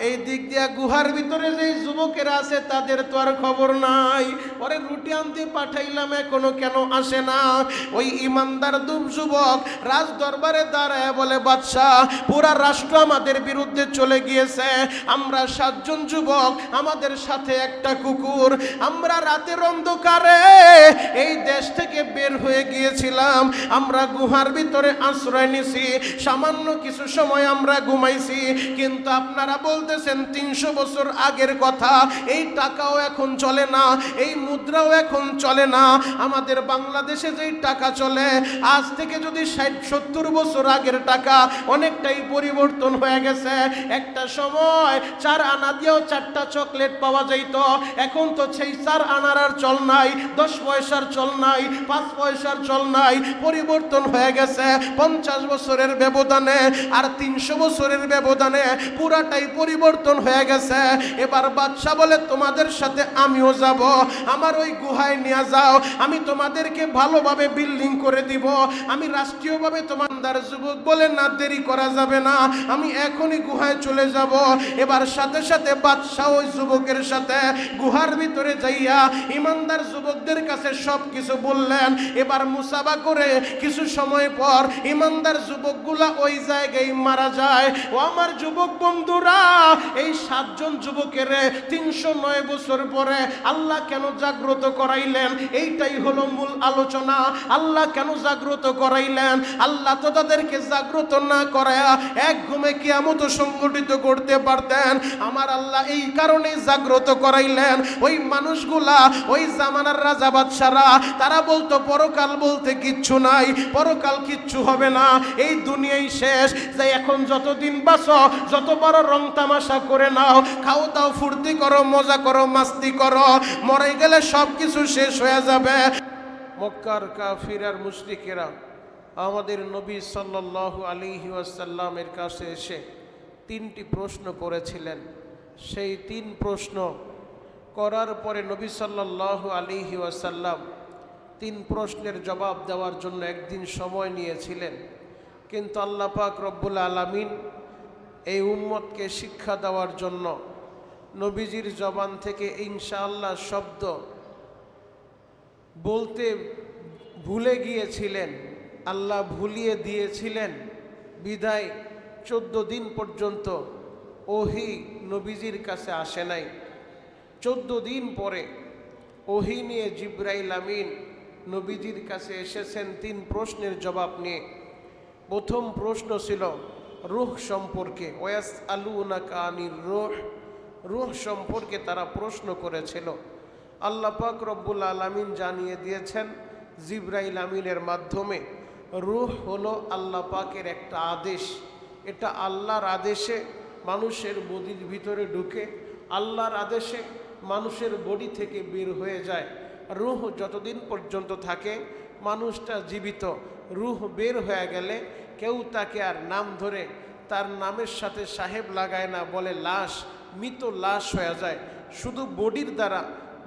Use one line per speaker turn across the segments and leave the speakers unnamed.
এই দিক দিয়া গুহার ভিতরে যে যুবকেরা আছে তাদের তো আর খবর নাই। ওরে রুটি আনতে পাঠাইলাম এখনো কেন আসে না? ওই ইমানদার যুবক রাজ দরবারে দাঁড়ায় বলে, বাদশাহ, পুরা রাষ্ট্র আমাদের বিরুদ্ধে চলে গিয়েছে। আমরা 7 জন যুবক, আমাদের সাথে একটা কুকুর, আমরা রাতের অন্ধকারে এই দেশ থেকে বের হয়ে গিয়েছিলাম। আমরা গুহার ভিতরে আশ্রয় নিছি, সামান্য কিছু সময় আমরা ঘুমাইছি, কিন্তু আপনারা বলতেছেন 300 বছর আগের কথা। এই টাকাও এখন চলে না, এই মুদ্রাও এখন চলে না। আমাদের বাংলাদেশে যেই টাকা চলে, আজ থেকে যদি 60-70 বছর আগের টাকা, অনেকটাই পরিবর্তন হয়ে গেছে। একটা সময় 4 আনা দিয়েও 4টা চকলেট পাওয়া যাইত, এখন তো সেই 4 আনার আর চল নাই, 10 পয়সার চল নাই, 5 পয়সার চল নাই। পরিবর্তন হয়ে গেছে 50 বছরের ব্যবধানে, আর 300 বছরের ব্যবধানে পুরাটাই পরিবর্তন হয়ে গেছে। এবার বাদশা বলে, তোমাদের সাথে আমিও যাব, আমার ওই গুহায় নিয়ে যাও, আমি তোমাদেরকে ভালোভাবে বিল্ডিং করে দিব। আমি রাষ্ট্রীয়ভাবে তোমাদের যুবক বলে, না, দেরি করা যাবে না, আমি এখনই গুহায় চলে যাব। এবার সাথে সাথে বাদশা ওই যুবকের সাথে গুহার ভিতরে যাইয়া ইমানদার যুবকদের কাছে সব কিছু বললেন। এবার মুসাবা করে কিছু সময় পর ইমানদার যুবকগুলা ওই জায়গায় মারা যায়। ও আমার যুবক বন্ধুরা, এই 7 জন যুবকের 309 বছর পরে আল্লাহ কেন জাগ্রত করাইলেন? এইটাই হলো মূল আলোচনা। আল্লাহ কেন জাগ্রত করাইলেন? আল্লাহ তো তাদেরকে জাগ্রত না করায়া এক ঘুমে কিয়ামত সংগঠিত করতে পারতেন। আমার আল্লাহ এই কারণেই জাগ্রত করাইলেন। ওই মানুষগুলা, ওই জামানার রাজা বাদশারা, তারা বলতো পরকাল বলতে কিচ্ছু নাই, পরকাল কিচ্ছু হবে না, এই দুনিয়াই শেষ। যে এখন যতদিন বাঁচো, যত বড় রং তামাশা করে নাও, খাও দাও, ফুর্তি করো, মজা করো, মাস্তি করো, মরে গেলে সব কিছু শেষ হয়ে যাবে। মক্কার কাফির আর মুশরিকেরা আমাদের নবী সাল্লাল্লাহু আলাইহি ওয়াসাল্লামের কাছে এসে 3টি প্রশ্ন করেছিলেন। সেই 3 প্রশ্ন করার পরে নবী সাল্লাল্লাহু আলাইহি ওয়াসাল্লাম 3 প্রশ্নের জবাব দেওয়ার জন্য একদিন সময় নিয়েছিলেন। কিন্তু আল্লাহ পাক রব্বুল আলামিন এই উম্মতকে শিক্ষা দেওয়ার জন্য নবীজির জবান থেকে ইনশাআল্লাহ শব্দ বলতে ভুলে গিয়েছিলেন, আল্লাহ ভুলিয়ে দিয়েছিলেন। বিদায় 14 দিন পর্যন্ত ওহী নবীজির কাছে আসে নাই। 14 দিন পরে ওহী নিয়ে জিবরাইল আমিন নবীজির কাছে এসেছেন 3 প্রশ্নের জবাব নিয়ে। প্রথম প্রশ্ন ছিল রূহ সম্পর্কে, ওয়াসআলুনাকা আনির রূহ, রূহ সম্পর্কে তারা প্রশ্ন করেছিল। আল্লাহ পাক রব্বুল আলামিন জানিয়ে দিয়েছেন জিবরাইল আমিনের মাধ্যমে, রূহ হলো আল্লাহ পাকের একটা আদেশ। এটা আল্লাহর আদেশে মানুষের বডির ভিতরে ঢুকে, আল্লাহর আদেশে মানুষের বডি থেকে বের হয়ে যায়। রূহ যতদিন পর্যন্ত থাকে মানুষটা জীবিত, রূহ বের হয়ে গেলে কেউ তাকে আর নাম ধরে তার নামের সাথে সাহেব লাগায় না, বলে লাশ, মৃত লাশ হয়ে যায়। শুধু বডির দ্বারা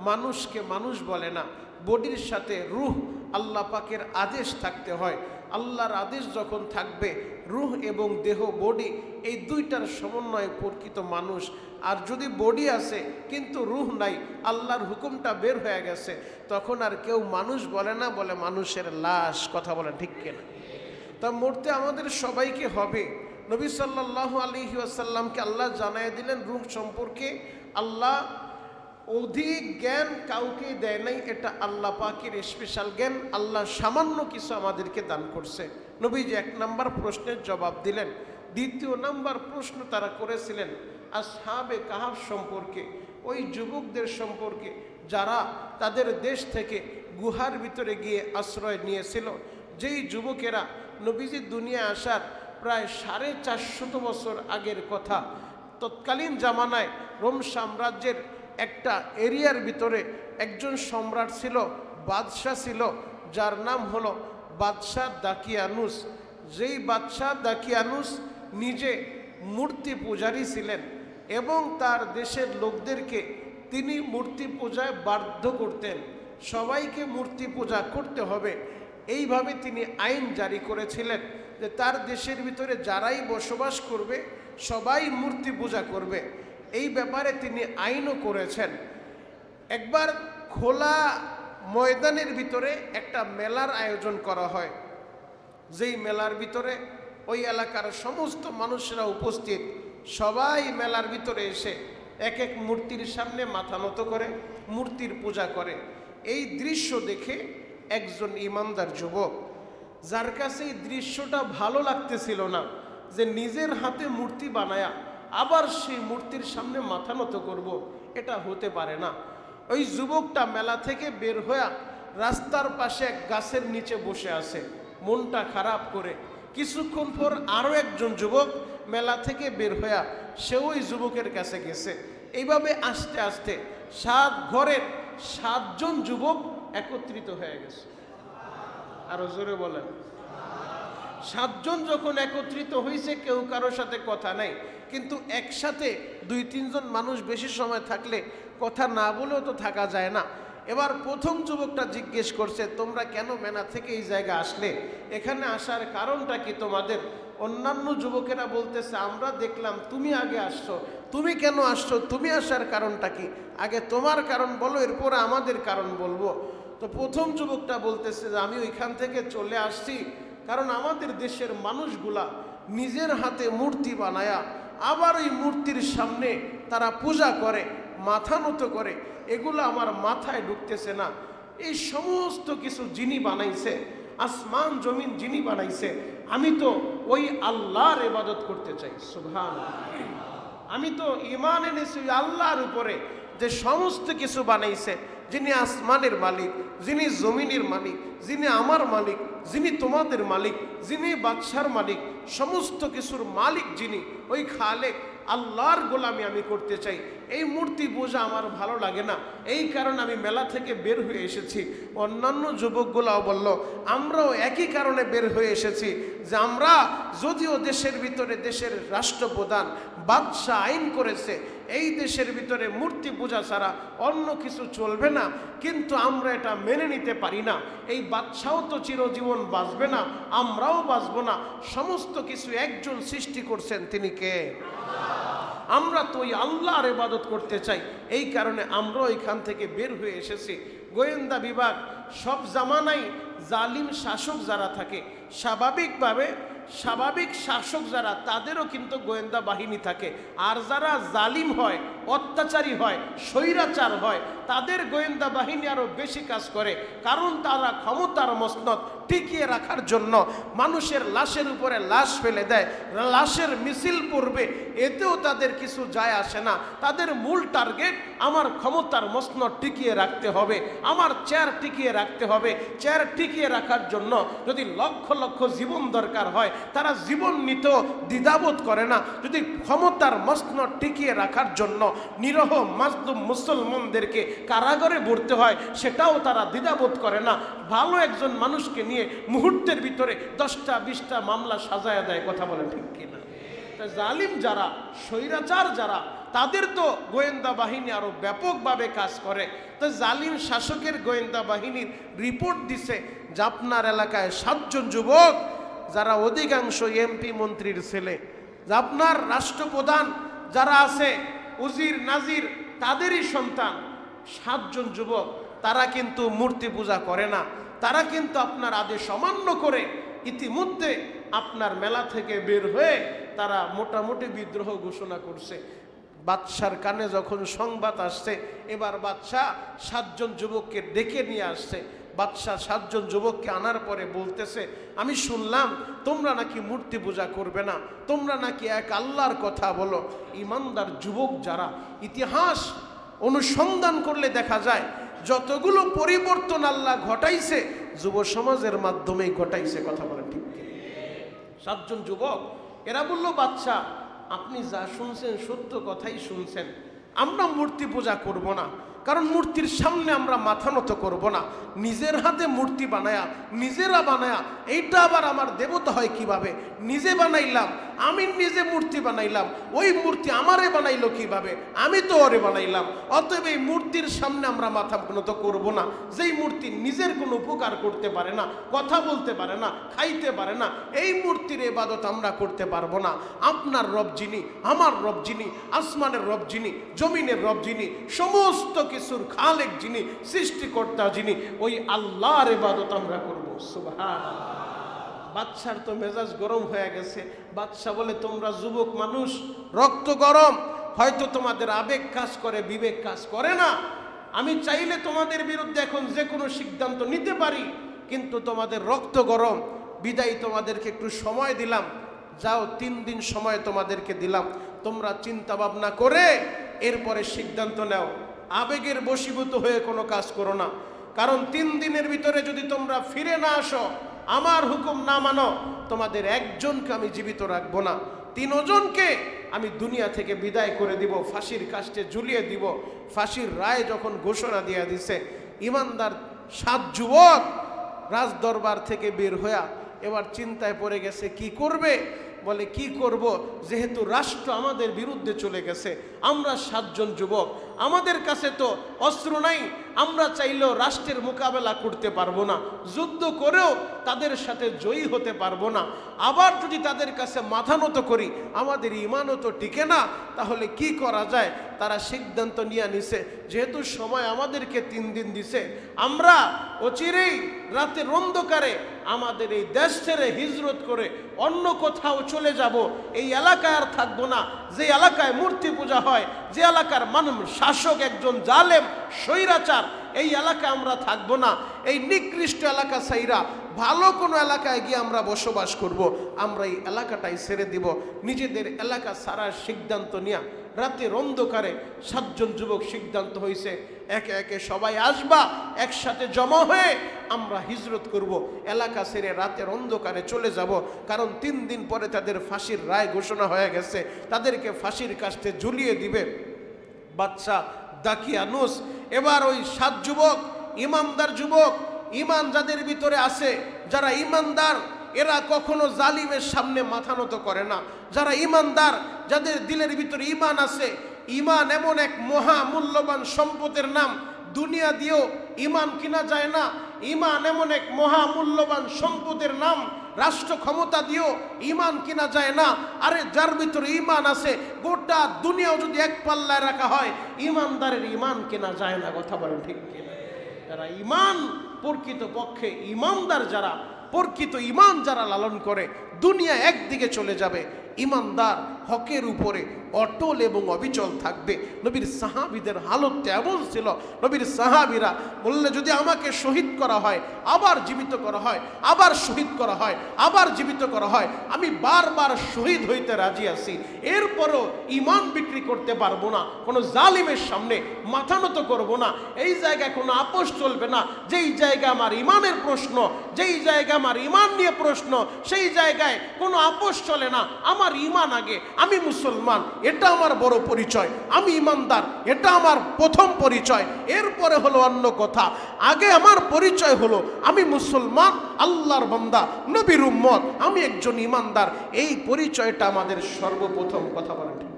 মানুষকে মানুষ বলে না, বডির সাথে রূহ আল্লাহ পাকের আদেশ থাকতে হয়। আল্লাহর আদেশ যখন থাকবে, রূহ এবং দেহ বডি এই দুইটার সমন্বয়ে প্রকৃত মানুষ। আর যদি বডি আছে কিন্তু রূহ নাই, আল্লাহর হুকুমটা বের হয়ে গেছে, তখন আর কেউ মানুষ বলে না, বলে মানুষের লাশ। কথা বলেন ঠিক কিনা? তা মরতে আমাদের সবাইকে হবে। নবী সাল্লাল্লাহু আলাইহি ওয়াসাল্লামকে আল্লাহ জানায় দিলেন রূহ সম্পর্কে। আল্লাহ অধিক জ্ঞান কাউকে দেয় নাই, এটা আল্লাহ পাকের স্পেশাল জ্ঞান। আল্লাহ সামান্য কিছু আমাদেরকে দান করছে। নবীজি 1 নম্বর প্রশ্নের জবাব দিলেন। 2 নম্বর প্রশ্ন তারা করেছিলেন আসহাবে কাহাফ সম্পর্কে, ওই যুবকদের সম্পর্কে যারা তাদের দেশ থেকে গুহার ভিতরে গিয়ে আশ্রয় নিয়েছিল। যেই যুবকেরা নবীজি দুনিয়া আসার প্রায় 450 বছর আগের কথা, তৎকালীন জামানায় রোম সাম্রাজ্যের একটা এরিয়ার ভিতরে একজন সম্রাট ছিল, বাদশাহ ছিল, যার নাম হলো বাদশাহ দাকিয়ানুস। যেই বাদশাহ দাকিয়ানুস নিজে মূর্তি পূজারী ছিলেন এবং তার দেশের লোকদেরকে তিনি মূর্তি পূজায় বাধ্য করতেন। সবাইকে মূর্তি পূজা করতে হবে, এইভাবে তিনি আইন জারি করেছিলেন যে তার দেশের ভিতরে যারাই বসবাস করবে সবাই মূর্তি পূজা করবে। এই ব্যাপারে তিনি আইনও করেছেন। একবার খোলা ময়দানের ভিতরে একটা মেলার আয়োজন করা হয়, যেই মেলার ভিতরে ওই এলাকার সমস্ত মানুষরা উপস্থিত, সবাই মেলার ভিতরে এসে এক এক মূর্তির সামনে মাথা নত করে মূর্তির পূজা করে। এই দৃশ্য দেখে একজন ইমানদার যুবক, যার কাছে এই দৃশ্যটা ভালো লাগতেছিল না, যে নিজের হাতে মূর্তি বানায়া আবার সেই মূর্তির সামনে মাথা নত করব, এটা হতে পারে না। ওই যুবকটা মেলা থেকে বের হয়ে রাস্তার পাশে এক গাছের নিচে বসে আছে মনটা খারাপ করে। কিছুক্ষণ পর আরও একজন যুবক মেলা থেকে বের হয়ে সে ওই যুবকের কাছে গেছে। এইভাবে আস্তে আস্তে 7 ঘরের 7 জন যুবক একত্রিত হয়ে গেছে। আরো জোরে বলেন। 7 জন যখন একত্রিত হয়েছে, কেউ কারোর সাথে কথা নাই, কিন্তু একসাথে 2-3 জন মানুষ বেশি সময় থাকলে কথা না বলেও তো থাকা যায় না। এবার প্রথম যুবকটা জিজ্ঞেস করছে, তোমরা কেন মেলা থেকে এই জায়গা আসলে? এখানে আসার কারণটা কি তোমাদের? অন্যান্য যুবকেরা বলতেছে, আমরা দেখলাম তুমি আগে আসছো, তুমি কেন আসছো, তুমি আসার কারণটা কি? আগে তোমার কারণ বলো, এরপর আমাদের কারণ বলবো। তো প্রথম যুবকটা বলতেছে যে আমি ওইখান থেকে চলে আসছি কারণ আমাদের দেশের মানুষগুলা নিজের হাতে মূর্তি বানায়া আবার ওই মূর্তির সামনে তারা পূজা করে, মাথা নত করে, এগুলো আমার মাথায় ঢুকতেছে না। এই সমস্ত কিছু যিনি বানাইছে, আসমান জমিন যিনি বানাইছে, আমি তো ওই আল্লাহর ইবাদত করতে চাই। সুবহানাল্লাহ। আমি তো ঈমান এনেছি আল্লাহর উপরে, যে সমস্ত কিছু বানাইছে, যিনি আসমানের মালিক, যিনি জমিনের মালিক, যিনি আমার মালিক, যিনি তোমাদের মালিক, যিনি বাদশার মালিক, সমস্ত কিছুর মালিক যিনি, ওই খালেক আল্লাহর গোলামি আমি করতে চাই। এই মূর্তি পূজা আমার ভালো লাগে না, এই কারণে আমি মেলা থেকে বের হয়ে এসেছি। অন্যান্য যুবকগুলাও বলল, আমরাও একই কারণে বের হয়ে এসেছি, যে আমরা যদিও দেশের ভিতরে দেশের রাষ্ট্রপ্রধান বাদশাহ আইন করেছে এই দেশের ভিতরে মূর্তি পূজা ছাড়া অন্য কিছু চলবে না, কিন্তু আমরা এটা মেনে নিতে পারি না। এই বাদশাও তো চিরজীবন বাঁচবে না, আমরাও বাঁচব না। সমস্ত কিছু একজন সৃষ্টি করছেন, তিনি কে? আমরা তো ওই আল্লাহর ইবাদত করতে চাই, এই কারণে আমরাও এখান থেকে বের হয়ে এসেছি। গোয়েন্দা বিভাগ সব জামানাই জালিম শাসক যারা থাকে, স্বাভাবিক শাসক যারা, তাদেরও কিন্তু গোয়েন্দা বাহিনী থাকে। আর যারা জালিম হয়, অত্যাচারী হয়, স্বৈরাচার হয়, তাদের গোয়েন্দা বাহিনী আরো বেশি কাজ করে, কারণ তারা ক্ষমতার মসনদ টিকিয়ে রাখার জন্য মানুষের লাশের উপরে লাশ ফেলে দেয়, লাশের মিছিল পড়বে, এতেও তাদের কিছু যায় আসে না। তাদের মূল টার্গেট আমার ক্ষমতার মসনদ টিকিয়ে রাখতে হবে, আমার চেয়ার টিকিয়ে রাখতে হবে। চেয়ার টিকিয়ে রাখার জন্য যদি লক্ষ লক্ষ জীবন দরকার হয়, তারা জীবন নিতেও দ্বিধাবোধ করে না। যদি ক্ষমতার মসনদ টিকিয়ে রাখার জন্য নিরহ মাজলুম মুসলমানদেরকে কারাগারে ভরতে হয়, সেটাও তারা দ্বিধাবোধ করে না। ভালো একজন মানুষকে নিয়ে মুহূর্তের ভিতরে 10টা 20টা মামলা সাজায়া দেয়। কথা বলেন ঠিক কিনা? জালিম যারা, স্বৈরাচার যারা, তাদের তো গোয়েন্দা বাহিনী আরো ব্যাপকভাবে কাজ করে। তো জালিম শাসকের গোয়েন্দা বাহিনীর রিপোর্ট দিছে যে আপনার এলাকায় 7 জন যুবক, যারা অধিকাংশ এমপি মন্ত্রীর ছেলে, যে আপনার রাষ্ট্রপ্রধান যারা আছে, উজির নাজির, তাদেরই সন্তান, 7 জন যুবক, তারা কিন্তু মূর্তি পূজা করে না, তারা কিন্তু আপনার আদেশ অমান্য করে ইতিমধ্যে আপনার মেলা থেকে বের হয়ে তারা মোটামুটি বিদ্রোহ ঘোষণা করছে। বাদশার কানে যখন সংবাদ আসছে, এবার বাদশাহ 7 জন যুবককে ডেকে নিয়ে আসছে। বাদশাহ 7 জন যুবককে আনার পরে বলতেছে, আমি শুনলাম তোমরা নাকি মূর্তি পূজা করবে না, তোমরা নাকি এক আল্লাহর কথা বলো। ইমানদার যুবক যারা, ইতিহাস অনুসন্ধান করলে দেখা যায় যতগুলো পরিবর্তন আল্লাহ ঘটাইছে যুব সমাজের মাধ্যমেই ঘটাইছে। কথা বলেন ঠিক কি? 7 জন যুবক, এরা বলল, বাদশা আপনি যা শুনছেন সত্য কথাই শুনছেন, আমরা মূর্তি পূজা করব না, কারণ মূর্তির সামনে আমরা মাথা নত করবো না। নিজের হাতে মূর্তি বানায়া, নিজেরা বানায়া, এইটা আবার আমার দেবতা হয় কিভাবে? নিজে বানাইলাম, আমি নিজে মূর্তি বানাইলাম, ওই মূর্তি আমারে বানাইলো কিভাবে? আমি তো ওরে বানাইলাম। অতএব এই মূর্তির সামনে আমরা মাথা নত করবো না, যেই মূর্তি নিজের কোনো উপকার করতে পারে না, কথা বলতে পারে না, খাইতে পারে না, এই মূর্তির ইবাদত আমরা করতে পারবো না। আপনার রব যিনি, আমার রব যিনি, আসমানের রব যিনি, জমিনের রব যিনি, সমস্ত কিছুর খালেক যিনি, সৃষ্টিকর্তা যিনি, ওই আল্লাহর ইবাদত আমরা করব। সুবহানাল্লাহ। বাদশার তো মেজাজ গরম হয়ে গেছে। বাদশা বলে, তোমরা যুবক মানুষ, রক্ত গরম, হয়তো তোমাদের আবেগ কাজ করে, বিবেক কাজ করে না। আমি চাইলে তোমাদের বিরুদ্ধে এখন যে কোনো সিদ্ধান্ত নিতে পারি, কিন্তু তোমাদের রক্ত গরম, বিদায় তোমাদেরকে একটু সময় দিলাম, যাও 3 দিন সময় তোমাদেরকে দিলাম, তোমরা চিন্তা ভাবনা করে এরপরে সিদ্ধান্ত নাও। আবেগের বশীভূত হয়ে কোনো কাজ করো না, কারণ 3 দিনের ভিতরে যদি তোমরা ফিরে না আসো, আমার হুকুম না মানো, তোমাদের একজনকে আমি জীবিত রাখবো না, 3 জনকে আমি দুনিয়া থেকে বিদায় করে দিব, ফাঁসির কাস্টে ঝুলিয়ে দিব। ফাঁসির রায় যখন ঘোষণা দিয়ে দিছে, ইমানদার 7 যুবক রাজ দরবার থেকে বের হইয়া এবার চিন্তায় পড়ে গেছে, কি করবে? বলে, কি করব, যেহেতু রাষ্ট্র আমাদের বিরুদ্ধে চলে গেছে, আমরা 7 জন যুবক, আমাদের কাছে তো অস্ত্র নাই, আমরা চাইলেও রাষ্ট্রের মোকাবেলা করতে পারবো না, যুদ্ধ করেও তাদের সাথে জয়ী হতে পারবো না। আবার যদি তাদের কাছে মাথা নত করি, আমাদের ইমানও তো টিকে না, তাহলে কি করা যায়? তারা সিদ্ধান্ত নিয়ে নিছে, যেহেতু সময় আমাদেরকে 3 দিন দিছে, আমরা অচিরেই রাতের অন্ধকারে আমাদের এই দেশ ছেড়ে হিজরত করে অন্য কোথাও চলে যাব। এই এলাকায় আর থাকবো না, যে এলাকায় মূর্তি পূজা হয়, যে এলাকার শাসক একজন জালেম স্বৈরাচার, এই এলাকায় আমরা থাকবো না। এই নিকৃষ্ট এলাকা ছাইরা ভালো কোনো এলাকায় গিয়ে আমরা বসবাস করব। আমরা এই এলাকাটাই ছেড়ে দিব। নিজেদের এলাকা ছাড়ার সিদ্ধান্ত নিয়ে রাতের অন্ধকারে 7 জন যুবক সিদ্ধান্ত হয়েছে, একে একে সবাই আসবা, একসাথে জমা হয়ে আমরা হিজরত করব, এলাকা ছেড়ে রাতের অন্ধকারে চলে যাব। কারণ 3 দিন পরে তাদের ফাঁসির রায় ঘোষণা হয়ে গেছে, তাদেরকে ফাঁসির কাস্টে ঝুলিয়ে দিবে বাদশা দাকিয়ানুস। এবার ওই 7 যুবক, ইমানদার যুবক, ইমান যাদের ভিতরে আছে, যারা ইমানদার, এরা কখনো জালিমের সামনে মাথা নত করে না। যারা ইমানদার, যাদের দিলের ভিতরে ইমান আছে, ইমান এমন এক মহা মূল্যবান সম্পদের নাম, দুনিয়া দিয়েও ইমান কিনা যায় না। ইমান এমন এক মহা মূল্যবান সম্পদের নাম, রাষ্ট্র ক্ষমতা দিয়েও ইমান কিনা যায় না। আরে যার ভিতরে ইমান আছে, গোটা দুনিয়াও যদি এক পাল্লায় রাখা হয়, ইমানদারের ইমান কেনা যায় না। কথা বলেন ঠিক কিনা? যারা ইমান, প্রকৃত পক্ষে ইমানদার যারা, প্রকৃত ইমান যারা লালন করে, দুনিয়া একদিকে চলে যাবে, ইমানদার হকের উপরে অটল এবং অবিচল থাকবে। নবীর সাহাবীদের হালত এমন ছিল, নবীর সাহাবীরা বললে, যদি আমাকে শহীদ করা হয়, আবার জীবিত করা হয়, আবার শহীদ করা হয়, আবার জীবিত করা হয়, আমি বারবার শহীদ হইতে রাজি আছি, এরপরও ইমান বিক্রি করতে পারবো না, কোনো জালিমের সামনে মাথা নত করবো না। এই জায়গায় কোনো আপোষ চলবে না। যেই জায়গা আমার ইমানের প্রশ্ন, যেই জায়গা আমার ইমান নিয়ে প্রশ্ন, সেই জায়গায় কোনো আপোষ চলে না। আমার ইমান আগে, আমি মুসলমান, এটা আমার বড় পরিচয়, আমি ইমানদার, এটা আমার প্রথম পরিচয়, এরপরে হলো অন্য কথা। আগে আমার পরিচয় হলো আমি মুসলমান, আল্লাহর বান্দা, নবীর উম্মত, আমি একজন ইমানদার, এই পরিচয়টা আমাদের সর্বপ্রথম। কথা বলেন ঠিক?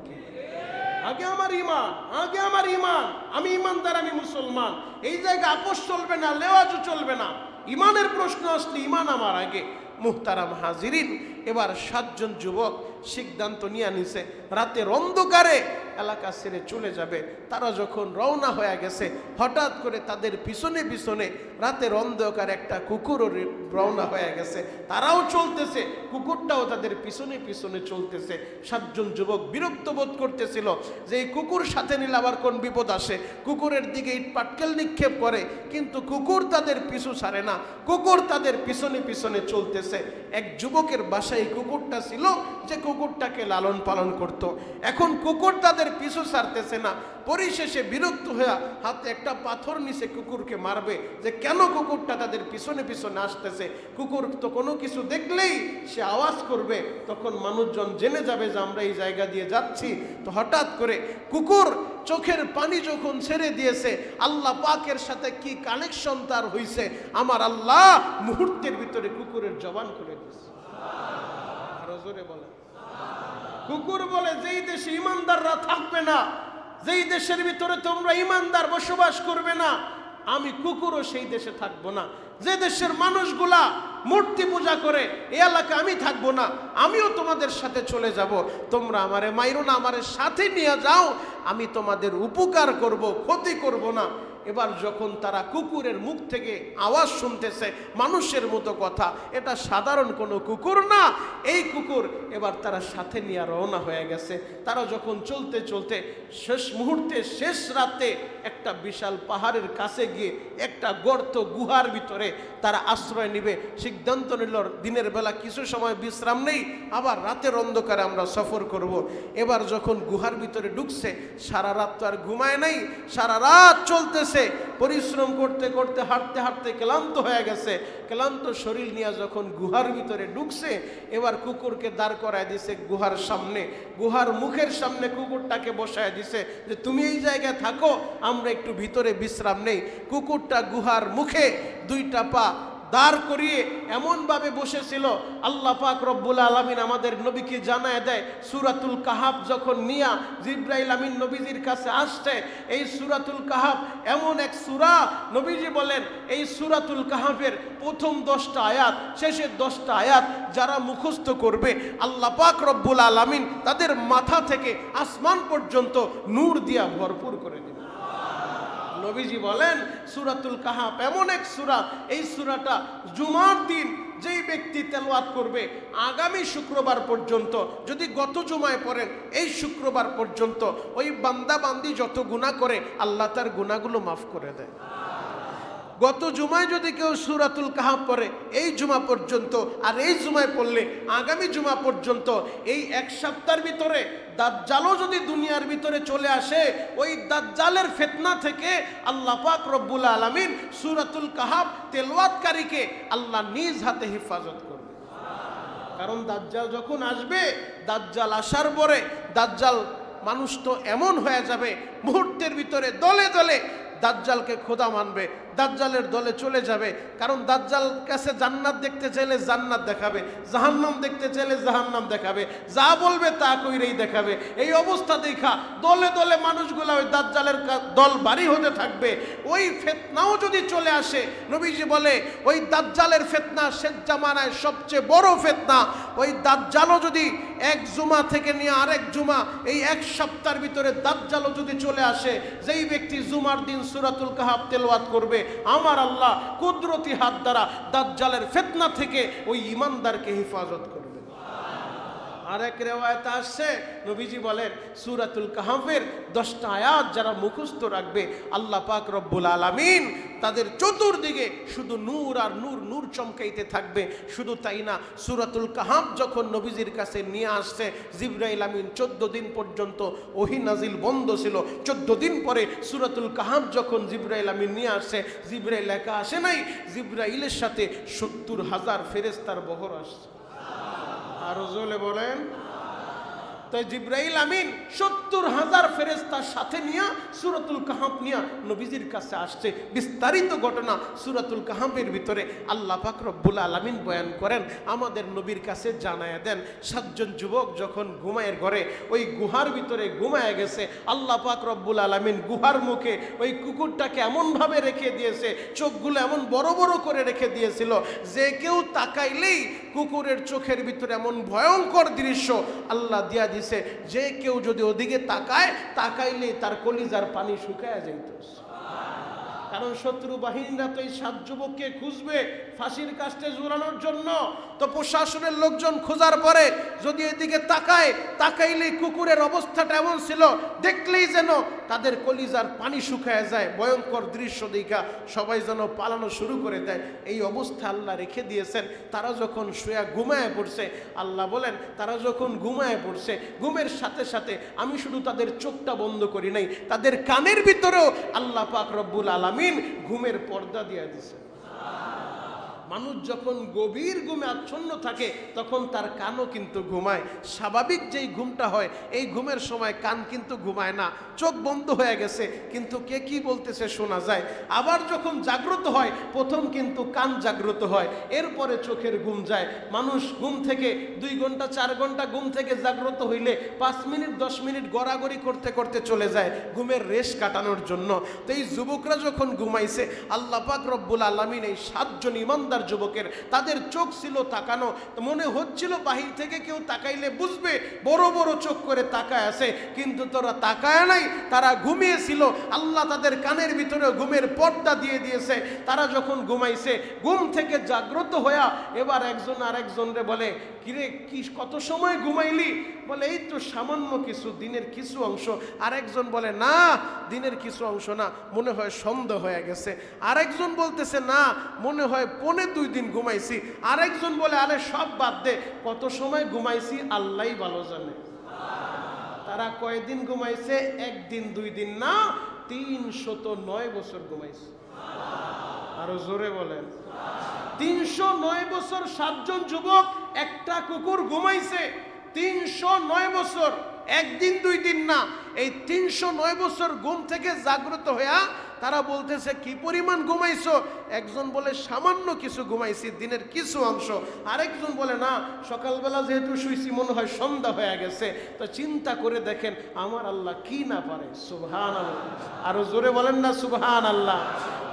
আগে আমার ইমান, আগে আমার ইমান, আমি ইমানদার, আমি মুসলমান, এই জায়গায় আপোষ চলবে না, লেওয়াজও চলবে না। ইমানের প্রশ্ন আসলে ইমান আমার আগে। মুহতারাম হাজিরিন, এবার 7 জন যুবক সিদ্ধান্ত নিয়ে নিছে, রাতের অন্ধকারে এলাকা ছেড়ে চলে যাবে। তারা যখন রওনা হয়ে গেছে, হঠাৎ করে তাদের পিছনে পিছনে রাতের অন্ধকারে একটা কুকুরও রওনা হয়ে গেছে। তারাও চলতেছে, কুকুরটাও তাদের পিছনে পিছনে চলতেছে। 7 জন যুবক বিরক্ত বোধ করতেছিল যে এই কুকুর সাথে নিলে আবার কোন বিপদ আসে। কুকুরের দিকে ইট পাটকেল নিক্ষেপ করে, কিন্তু কুকুর তাদের পিছু ছাড়ে না, কুকুর তাদের পিছনে পিছনে চলতেছে। এক যুবকের বাসায় কুকুরটা ছিল, যে কুকুরটাকে লালন পালন করত। এখন কুকুর তাদের পিছু ছাড়তেছে না। পরিশেষে বিরক্ত হয়ে হাতে একটা পাথর নিচে কুকুরকে মারবে, যে কেন কুকুরটা তাদের পিছনে পিছনে আসতেছে। কুকুর তো কোনো কিছু দেখলেই সে আওয়াজ করবে, তখন মানুষজন জেনে যাবে যে আমরা এই জায়গা দিয়ে যাচ্ছি। তো হঠাৎ করে কুকুর চোখের পানি যখন ছেড়ে দিয়েছে, আল্লাহ পাকের সাথে কি কানেকশন তার হইছে, আমার আল্লাহ মুহূর্তের ভিতরে কুকুরের জবান করে দিয়েছে। আরো জোরে বলে। কুকুর বলে, যেই দেশে ইমানদাররা থাকবে না, যেই দেশের ভিতরে তোমরা ইমানদার বসবাস করবে না, আমি কুকুরও সেই দেশে থাকবো না। যে দেশের মানুষগুলা মূর্তি পূজা করে, এই এলাকা আমি থাকবো না, আমিও তোমাদের সাথে চলে যাব। তোমরা আমারে মাইরো না, আমারে সাথে নিয়ে যাও, আমি তোমাদের উপকার করব, ক্ষতি করব না। এবার যখন তারা কুকুরের মুখ থেকে আওয়াজ শুনতেছে, মানুষের মতো কথা, এটা সাধারণ কোনো কুকুর না, এই কুকুর এবার তারা সাথে নিয়ে রওনা হয়ে গেছে। তারা যখন চলতে চলতে শেষ মুহূর্তে, শেষ রাতে একটা বিশাল পাহাড়ের কাছে গিয়ে একটা গর্ত গুহার ভিতরে তারা আশ্রয় নিবে। সিদ্ধান্ত নিল দিনের বেলা কিছু সময় বিশ্রাম নেই, আবার রাতের অন্ধকারে আমরা সফর করব। এবার যখন গুহার ভিতরে ঢুকছে, সারা রাত তো আর ঘুমায় নাই, সারা রাত চলতেছে, পরিশ্রম করতে করতে হাঁটতে হাঁটতে ক্লান্ত হয়ে গেছে। ক্লান্ত শরীর নিয়ে যখন গুহার ভিতরে ঢুকছে, এবার কুকুরকে দাঁড় করায় দিছে গুহার সামনে, গুহার মুখের সামনে কুকুরটাকে বসায় দিছে যে তুমি এই জায়গায় থাকো, আমরা একটু ভিতরে বিশ্রাম নেই। কুকুরটা গুহার মুখে দুইটা পা দাঁড় করিয়ে এমনভাবে বসেছিল, আল্লাহ পাক রব্বুল আলামিন আমাদের নবীকে জানায় দেয়, সূরাতুল কাহাফ যখন নিয়া জিবরাইল আমিন নবীজির কাছে আসছে, এই সূরাতুল কাহাফ এমন এক সূরা, নবীজি বলেন এই সূরাতুল কাহাফের প্রথম 10টা আয়াত, শেষের 10টা আয়াত যারা মুখস্থ করবে, আল্লাহ পাক রব্বুল আলামিন তাদের মাথা থেকে আসমান পর্যন্ত নূর দিয়া ভরপুর করে দেবে। নবীজি বলেন সূরাতুল কাহাফ এমন এক সূরা, এই সূরাটা জুমার দিন যেই ব্যক্তি তেলাওয়াত করবে, আগামী শুক্রবার পর্যন্ত, যদি গত জুমায় পড়েন এই শুক্রবার পর্যন্ত, ওই বান্দা বান্দি যত গুনাহ করে আল্লাহ তার গুনাহগুলো মাফ করে দেয়। গত জুমায় যদি কেউ সূরাতুল কাহাফ পড়ে এই জুমা পর্যন্ত, আর এই জুমায় পড়লে আগামী জুমা পর্যন্ত, এই এক সপ্তাহের ভিতরে দাজ্জালও যদি দুনিয়ার ভিতরে চলে আসে, ওই দাজ্জালের ফিতনা থেকে আল্লাহ পাক রব্বুল আলামিন সূরাতুল কাহাফ তেলাওয়াতকারীকে আল্লাহ নিজ হাতে হেফাজত করবে। কারণ দাজ্জাল যখন আসবে, দাজ্জাল আসার পরে দাজ্জাল মানুষ তো এমন হয়ে যাবে, মুহূর্তের ভিতরে দলে দলে দাজ্জালকে খোদা মানবে, দাজ্জালের দলে চলে যাবে। কারণ দাজ্জাল কাছে জান্নাত দেখতে চাইলে জান্নাত দেখাবে, জাহান্নাম দেখতে চাইলে জাহান্নাম দেখাবে, যা বলবে তা কইরেই দেখাবে। এই অবস্থা দেখা দলে দলে মানুষগুলা ওই দাজ্জালের দল বাড়ি হতে থাকবে। ওই ফিতনাও যদি চলে আসে, নবীজি বলে ওই দাজ্জালের ফিতনা শেষ জামানায় সবচেয়ে বড় ফিতনা। ওই দাজ্জালও যদি এক জুমা থেকে নিয়ে আরেক জুমা, এই এক সপ্তাহের ভিতরে দাজ্জালও যদি চলে আসে, যেই ব্যক্তি জুমার দিন সূরাতুল কাহাফ তেলাওয়াত করবে, আমার আল্লাহ কুদরতি হাত দ্বারা দাজ্জালের ফিতনা থেকে ওই ঈমানদারকে হেফাজত করবে। আরেক রিওয়ায়াতে আসছে, নবীজি বলেন সূরাতুল কাহাফের 10টা আয়াত যারা মুখস্থ রাখবে, আল্লাহ পাক রব্বুল আলামিন তাদের চতুর্দিকে শুধু নূর আর নূর, নূর চমকাইতে থাকবে। শুধু তাই না, সূরাতুল কাহাফ যখন নবীজির কাছে নিয়ে আসছে, জিবরাইল আমিন 14 দিন পর্যন্ত ওহী নাজিল বন্ধ ছিল। 14 দিন পরে সূরাতুল কাহাফ যখন জিবরাইল আমিন নিয়ে আসছে, জিবরাইল একা আসে নাই, জিবরাইলের সাথে 70,000 ফেরেশতার বহর আসছে। আর জোরে বলেন। তাই জিবরাইল আমিন 70,000 ফেরেশতার সাথে নিয়ে সূরাতুল কাহাফ নিয়ে নবীজির কাছে আসছে। বিস্তারিত ঘটনা সূরাতুল কাহাফের ভিতরে আল্লাহ পাক রব্বুল আলামিন বয়ান করেন, আমাদের নবীর কাছে জানায়া দেন। 7 জন যুবক যখন ঘুমায়ের ঘরে ওই গুহার ভিতরে ঘুমায় গেছে, আল্লাহ পাক রব্বুল আলামিন গুহার মুখে ওই কুকুরটাকে এমনভাবে রেখে দিয়েছে, চোখগুলো এমন বড় বড় করে রেখে দিয়েছিল যে কেউ তাকাইলেই কুকুরের চোখের ভিতরে এমন ভয়ঙ্কর দৃশ্য আল্লাহ দিয়া দিছে, যে কেউ যদি ওদিকে তাকাইলে তার কলিজার পানি শুকায় যাইত। কারণ শত্রু বাহিনীরা তো এই 7 যুবককে খুঁজবে ফাঁসির কাস্টে ঝুলানোর জন্য। তো প্রশাসনের লোকজন খোঁজার পরে যদি এদিকে তাকাইলেই কুকুরের অবস্থাটা এমন ছিল, দেখলেই যেন তাদের কলিজার পানি শুকায় যায়। ভয়ঙ্কর দৃশ্য দেখা সবাই যেন পালানো শুরু করে দেয়। এই অবস্থা আল্লাহ রেখে দিয়েছেন। তারা যখন শুয়ে ঘুমায় পড়ছে, আল্লাহ বলেন তারা যখন ঘুমায় পড়ছে, ঘুমের সাথে সাথে আমি শুধু তাদের চোখটা বন্ধ করি নাই, তাদের কানের ভিতরেও আল্লাহ পাক রব্বুল আলামিন ঘুমের পর্দা দিয়ে দিয়েছে। মানুষ যখন গভীর ঘুমে আচ্ছন্ন থাকে তখন তার কানও কিন্তু ঘুমায়। স্বাভাবিক যেই ঘুমটা হয় এই ঘুমের সময় কান কিন্তু ঘুমায় না, চোখ বন্ধ হয়ে গেছে কিন্তু কে কি বলতেছে শোনা যায়। আবার যখন জাগ্রত হয় প্রথম কিন্তু কান জাগ্রত হয়, এরপরে চোখের ঘুম যায়। মানুষ ঘুম থেকে 2 ঘন্টা 4 ঘন্টা ঘুম থেকে জাগ্রত হইলে 5 মিনিট 10 মিনিট গড়াগড়ি করতে করতে চলে যায় ঘুমের রেশ কাটানোর জন্য। তো এই যুবকরা যখন ঘুমাইছে আল্লাহ পাক রব্বুল আলামিন এই 7 জন ইমানদার যুবকের তাদের চোখ ছিল তাকানো, মনে হচ্ছিল বাহির থেকে কেউ তাকাইলে বুঝবে বড় বড় চোখ করে তাকায় আছে, কিন্তু তোরা তাকায় নাই, তারা ঘুমিয়েছিল। আল্লাহ তাদের কানের ভিতরে ঘুমের পর্দা দিয়ে দিয়েছে। তারা যখন ঘুমাইছে ঘুম থেকে জাগ্রত হইয়া এবার একজন আরেকজনরে বলে, কিরে কি কত সময় ঘুমাইলি? বলে এই তো সামান্য কিছু, দিনের কিছু অংশ। আরেকজন বলে না দিনের কিছু অংশ না, মনে হয় সন্ধ্যা হয়ে গেছে। আরেকজন বলতেছে না মনে হয় 1.25 দিন ঘুমাইছি। আরেকজন বলে আরে সব বাদ দে, কত সময় ঘুমাইছি আল্লাহই ভালো জানে। তারা কয়দিন ঘুমাইছে? 1 দিন 2 দিন না, 309 বছর ঘুমাইছে। আরো জোরে বলেন 309 বছর 7 জন যুবক, একটা কুকুর ঘুমাইছে 309 বছর, 1 দিন 2 দিন না। এই 309 বছর ঘুম থেকে জাগ্রত হইয়া তারা বলতেছে কি পরিমাণ ঘুমাইছো? একজন বলে সামান্য কিছু ঘুমাইছি, দিনের কিছু অংশ। আরেকজন বলে না সকালবেলা যেহেতু শুইছি মনে হয় সন্ধ্যা হয়ে গেছে। তো চিন্তা করে দেখেন আমার আল্লাহ কি না পারে। সুবহানাল্লাহ, আরো জোরে বলেন না সুবহানাল্লাহ।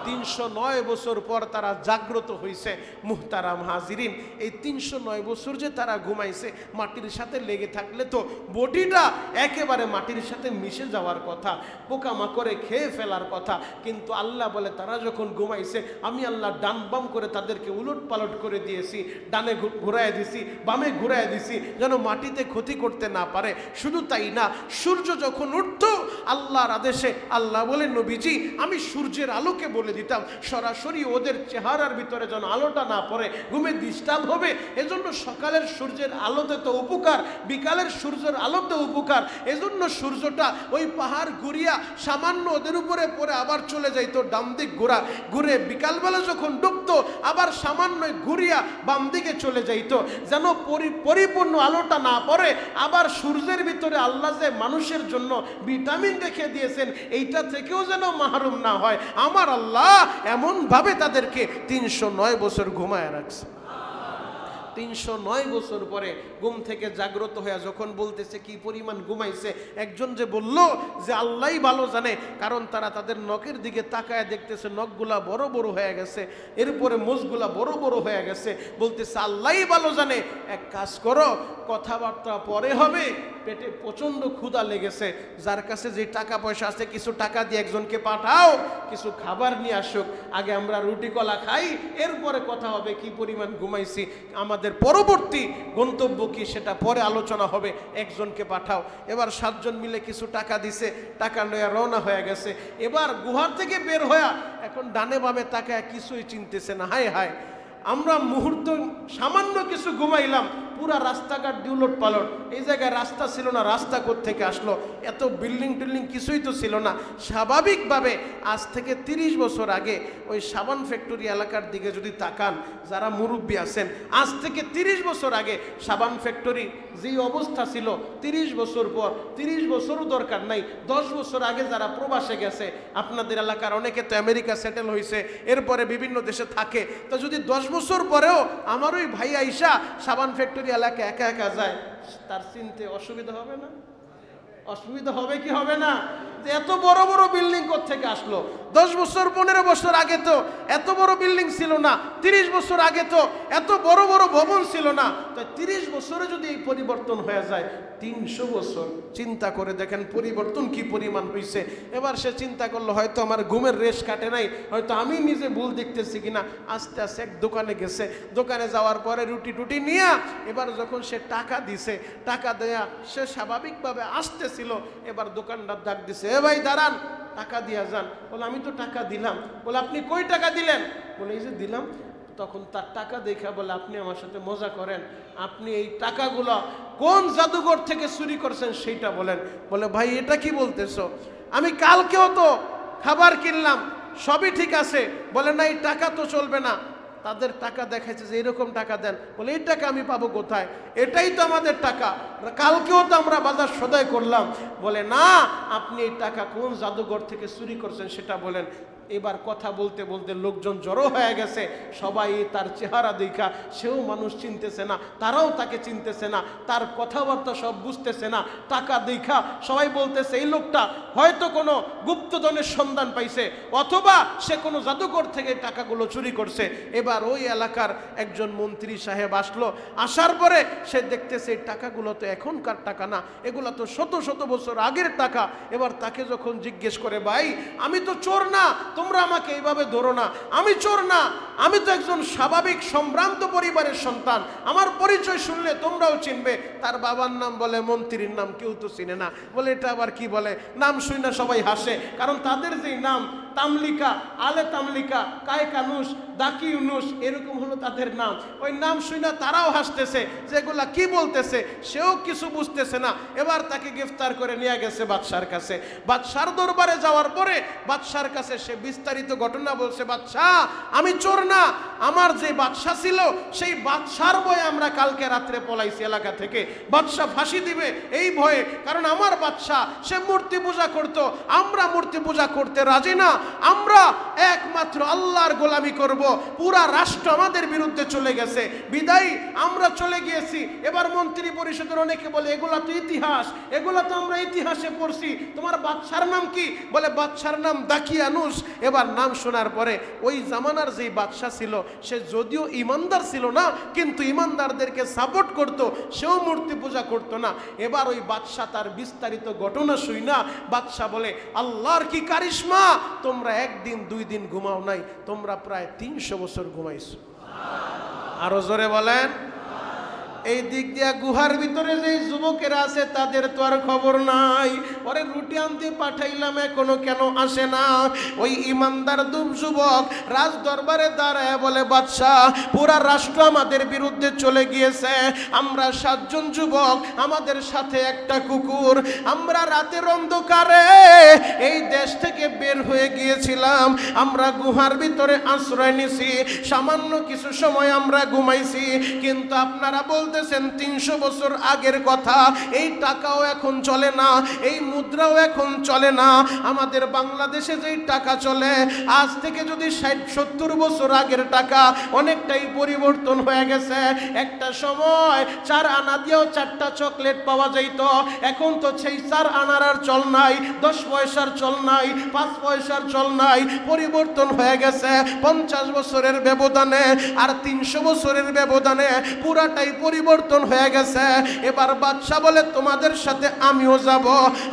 309 বছর পর তারা জাগ্রত হইছে। মুহতারাম হাজিরিন, এই 309 বছর যে তারা ঘুমাইছে মাটির সাথে লেগে থাকলে তো বডিটা একেবারে মাটির সাথে মিশে যাওয়ার কথা, পোকামাকড়ে খেয়ে ফেলার কথা। কিন্তু আল্লাহ বলে তারা যখন ঘুমাইছে আমি আল্লাহ ডান বাম করে তাদেরকে উলট পালট করে দিয়েছি, ডানে ঘুরায় দিছি, বামে ঘুরায় দিছি, যেন মাটিতে ক্ষতি করতে না পারে। শুধু তাই না, সূর্য যখন উঠতো আল্লাহর আদেশে আল্লাহ বলে নবীজি আমি সূর্যের আলোকে বলে দিতাম সরাসরি ওদের চেহারার ভিতরে যেন আলোটা না পড়ে, ঘুমে ডিস্টার্ব হবে। এজন্য সকালের সূর্যের আলোতে তো উপকার, বিকালের সূর্যের আলোতে উপকার। এজন্য সূর্যটা ওই পাহাড় ঘুরিয়া সামান্য ওদের উপরে পড়ে আবার চলে যাইতো ডান দিক ঘুরে বিকালবেলা যখন ডুবতো আবার সামান্য ঘুরিয়া বাম দিকে চলে যাইতো, যেন পরিপূর্ণ আলোটা না পড়ে। আবার সূর্যের ভিতরে আল্লাহ যে মানুষের জন্য ভিটামিন রেখে দিয়েছেন এইটা থেকেও যেন মাহরুম না হয়। আমার আল্লাহ এমন ভাবে তাদেরকে 309 বছর ঘুমায় রাখছে। 309 বছর পরে ঘুম থেকে জাগ্রত হয়ে যখন বলতেছে কি পরিমাণ ঘুমাইছে, একজন যে বলল যে আল্লাহই ভালো জানে, কারণ তারা তাদের নখের দিকে তাকায় দেখতেছে নখগুলা বড় বড় হয়ে গেছে, এরপরে মোজগুলা বড় বড় হয়ে গেছে। বলতেছে আল্লাহই ভালো জানে, এক কাজ করো কথাবার্তা পরে হবে, পেটে প্রচন্ড ক্ষুধা লেগেছে, যার কাছে যে টাকা পয়সা আছে কিছু টাকা দিয়ে একজনকে পাঠাও, কিছু খাবার নিয়ে আসুক, আগে আমরা রুটি কলা খাই, এরপরে কথা হবে কি পরিমাণ ঘুমাইছি, আমাদের পরবর্তী গন্তব্য কি সেটা পরে আলোচনা হবে, একজনকে পাঠাও। এবার 7 জন মিলে কিছু টাকা দিছে, টাকা নিয়ে রওনা হয়ে গেছে। এবার গুহার থেকে বের হয়ে এখন ডানে বামে তাকায় কিছুই চিনতেছে না। হায় হায়, আমরা মুহূর্ত সামান্য কিছু ঘুমাইলাম, পুরা রাস্তাঘাট উলট পালট। এই জায়গায় রাস্তা ছিল না, রাস্তা কোত্থেকে আসলো? এত বিল্ডিং টিল্ডিং কিছুই তো ছিল না। স্বাভাবিকভাবে আজ থেকে 30 বছর আগে ওই সাবান ফ্যাক্টরি এলাকার দিকে যদি তাকান, যারা মুরব্বী আছেন, আজ থেকে 30 বছর আগে সাবান ফ্যাক্টরি যেই অবস্থা ছিল, 30 বছর পর 30 বছরও দরকার নাই, 10 বছর আগে যারা প্রবাসে গেছে, আপনাদের এলাকার অনেকে তো আমেরিকা সেটেল হয়েছে, এরপরে বিভিন্ন দেশে থাকে, তো যদি 10 বছর পরেও আমার ওই ভাই আইসা সাবান ফ্যাক্টরি এলাকা একা একা যায়, তার চিনতে অসুবিধা হবে না? অসুবিধা হবে কি হবে না? যে এত বড় বড় বিল্ডিং কোত্থেকে আসলো? 10 বছর 15 বছর আগে তো এত বড় বিল্ডিং ছিল না, 30 বছর আগে তো এত বড় বড় ভবন ছিল না। তো 30 বছরে যদি এই পরিবর্তন হয়ে যায়, 300 বছর চিন্তা করে দেখেন পরিবর্তন কি পরিমাণ হয়েছে। এবার সে চিন্তা করলো হয়তো আমার ঘুমের রেশ কাটে নাই, হয়তো আমি নিজে ভুল দেখতেছি কিনা। আস্তে আস্তে এক দোকানে গেছে, দোকানে যাওয়ার পরে রুটি টুটি নিয়ে এবার যখন সে টাকা দিছে, টাকা দেয়া সে স্বাভাবিকভাবে আসতেছিল, এবার দোকানদার ডাক দিছে, এ ভাই দাঁড়ান, টাকা দিয়া যান। বলে আমি তো টাকা দিলাম। বলে আপনি কই টাকা দিলেন? বলে এই যে দিলাম। তখন তার টাকা দেখা বলে আপনি আমার সাথে মজা করেন, আপনি এই টাকাগুলো কোন জাদুঘর থেকে চুরি করছেন সেইটা বলেন। বলে ভাই এটা কি বলতেছো? আমি কালকেও তো খাবার কিনলাম, সবই ঠিক আছে। বলে না এই টাকা তো চলবে না, তাদের টাকা দেখাইছে যে এরকম টাকা দেন, বলে এই টাকা আমি পাবো কোথায়, এটাই তো আমাদের টাকা, কালকেও তো আমরা বাজার সদাই করলাম। বলে না, আপনি এই টাকা কোন জাদুঘর থেকে চুরি করছেন সেটা বলেন। এবার কথা বলতে বলতে লোকজন জড়ো হয়ে গেছে, সবাই তার চেহারা দেখা, সেও মানুষ চিনতেছে না, তারাও তাকে চিনতেছে না, তার কথাবার্তা সব বুঝতেছে না, টাকা দেখা সবাই বলতেছে এই লোকটা হয়তো কোনো গুপ্তধনের সন্ধান পাইছে, অথবা সে কোনো জাদুঘর থেকে টাকাগুলো চুরি করছে। এবার ওই এলাকার একজন মন্ত্রী সাহেব আসলো, আসার পরে সে দেখতেছে এই টাকাগুলো তো এখনকার টাকা না, এগুলো তো শত শত বছর আগের টাকা। এবার তাকে যখন জিজ্ঞেস করে, ভাই আমি তো চোর না, তোমরা আমাকে এইভাবে ধরো না, আমি চোর না, আমি তো একজন স্বাভাবিক সম্ভ্রান্ত পরিবারের সন্তান, আমার পরিচয় শুনলে তোমরাও চিনবে। তার বাবার নাম বলে, মন্ত্রীর নাম কেউ তো চিনে না। বলে এটা আবার কি বলে, নাম শুই না সবাই হাসে, কারণ তাদের যেই নাম তামলিকা, আলে তামলিকা, কায়কানুস, দাকি ইউনুস, এরকম হলো তাদের নাম। ওই নাম শুই না তারাও হাসতেছে, যেগুলা কি বলতেছে সেও কিছু বুঝতেছে না। এবার তাকে গ্রেফতার করে নিয়ে গেছে বাদশার কাছে। বাদশার দরবারে যাওয়ার পরে বাদশার কাছে সে বিস্তারিত ঘটনা বলছে, বাদশাহ আমি চোর না, আমার যে বাদশাহ ছিল সেই বাদশার ভয়ে আমরা কালকে রাত্রে পলাইছি এলাকা থেকে, বাদশাহ ফাঁসি দিবে এই ভয়ে, কারণ আমার বাদশাহ সে মূর্তি পূজা করত, আমরা মূর্তি পূজা করতে রাজি না, আমরা একমাত্র আল্লাহর গোলামি করব। পুরা রাষ্ট্র আমাদের বিরুদ্ধে চলে গেছে, বিদায় আমরা চলে গিয়েছি। এবার মন্ত্রী পরিষদের অনেকে বলে এগুলা তো ইতিহাস, এগুলা তো আমরা ইতিহাসে পড়ছি, তোমার বাদশার নাম কি? বলে বাদশার নাম দাকিয়ানুস। এবার নাম শোনার পরে ওই জামানার যেই বাদশা ছিল সে যদিও ইমানদার ছিল না, কিন্তু ইমানদারদেরকে সাপোর্ট করত, সেও মূর্তি পূজা করত না। এবার ওই বাদশা তার বিস্তারিত ঘটনা শুই না, বাদশা বলে আল্লাহর কি কারিশমা, তোমরা একদিন দুই দিন ঘুমাও নাই, তোমরা প্রায় 300 বছর ঘুমাইছো। আরো জোরে বলেন। এই দিক দিয়া গুহার ভিতরে যে যুবকেরা আছে তাদের তো আর খবর নাই, ওরে রুটি আনতে পাঠাইলাম এখনো কেন আসে না। ওই ইমানদার যুবক রাজ দরবারে দাঁড়ায় বলে, বাদশাহ পুরা রাষ্ট্র আমাদের বিরুদ্ধে চলে গিয়েছে, আমরা 7 জন যুবক, আমাদের সাথে একটা কুকুর, আমরা রাতের অন্ধকারে এই দেশ থেকে বের হয়ে গিয়েছিলাম, আমরা গুহার ভিতরে আশ্রয় নিছি, সামান্য কিছু সময় আমরা ঘুমাইছি, কিন্তু আপনারা বলতেছেন 300 বছর আগের কথা, এই টাকাও এখন চলে না, এই মুদ্রাও এখন চলে না। আমাদের বাংলাদেশে যেই টাকা চলে আজ থেকে যদি 60-70 বছর আগের টাকা, অনেকটাই পরিবর্তন হয়ে গেছে। একটা সময় 4 আনা দিয়েও 4টা চকলেট পাওয়া যাইত, এখন তো সেই 4 আনার আর চল নাই, 10 পয়সার চল নাই, 5 পয়সার চল নাই, পরিবর্তন হয়ে গেছে 50 বছরের ব্যবধানে, আর 300 বছরের ব্যবধানে পুরাটাই পরিবর্তন হয়ে গেছে। এবার বাদশা বলে তোমাদের সাথে আমিও যাব,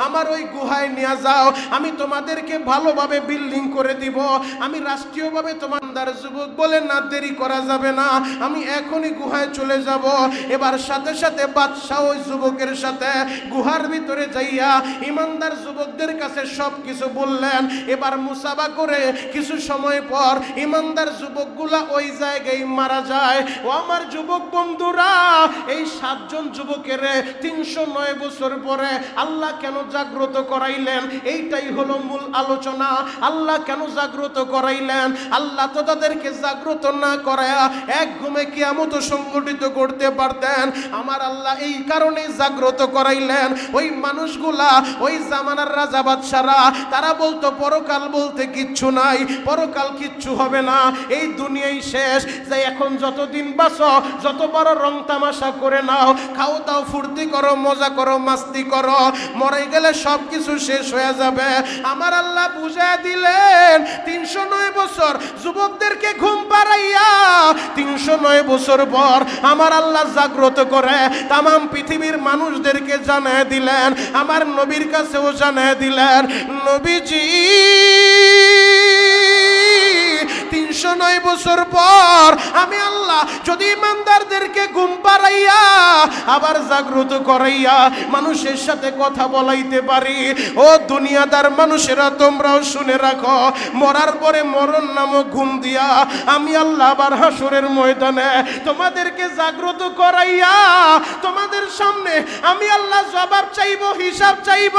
আমার ওই গুহায় নিয়ে যাও, আমি তোমাদেরকে ভালোভাবে বিল্ডিং করে দিব, আমি রাষ্ট্রীয়ভাবে তোমাদের যুবক বলে না, দেরি করা যাবে না, আমি এখনই গুহায় চলে যাব। এবার সাথে সাথে বাদশা ওই যুবকের সাথে গুহার ভিতরে যাইয়া ইমানদার যুবকদের কাছে সব কিছু বললেন। এবার মুসাবা করে কিছু সময় পর ইমানদার যুবকগুলা ওই জায়গায় মারা যায়। ও আমার যুবক বন্ধুরা, এই 7 জন যুবকের 309 বছর পরে আল্লাহ কেন জাগ্রত করাইলেন, এইটাই হলো মূল আলোচনা। আল্লাহ কেন জাগ্রত করাইলেন? আল্লাহ তো তাদেরকে জাগ্রত না করায়া এক ঘুমে কিয়ামত সংগঠিত করতে পারতেন। আমার আল্লাহ এই কারণেই জাগ্রত করাইলেন। ওই মানুষগুলা, ওই জামানার রাজা বাদশারা, তারা বলতো পরকাল বলতে কিচ্ছু নাই, পরকাল কিচ্ছু হবে না, এই দুনিয়াই শেষ, যে এখন যতদিন বাঁচো যত বড় রং তামাশা করে নাও, খাও দাও, ফুর্তি করো, মজা করো, মাস্তি করো, মরে গেলে সব কিছু শেষ হয়ে যাবে। আমার আল্লাহ বুঝায় দিলেন 309 বছর যুবকদেরকে ঘুম পাড়াইয়া 309 বছর পর আমার আল্লাহ জাগ্রত করে তামাম পৃথিবীর মানুষদেরকে জানায় দিলেন, আমার নবীর কাছেও জানায় দিলেন, নবীজি 309 বছর পর আমি আল্লাহ যদি ইমানদারদেরকে ঘুম পাড়াইয়া আবার জাগ্রত করাইয়া মানুষের সাথে কথা বলাইতে পারি, ও দুনিয়াদার মানুষেরা তোমরাও শুনে রাখো, মরার পরে মরণ নামক ঘুম দিয়া আমি আল্লাহ আবার হাসরের ময়দানে তোমাদেরকে জাগ্রত করাইয়া তোমাদের সামনে আমি আল্লাহ জবাব চাইব, হিসাব চাইব,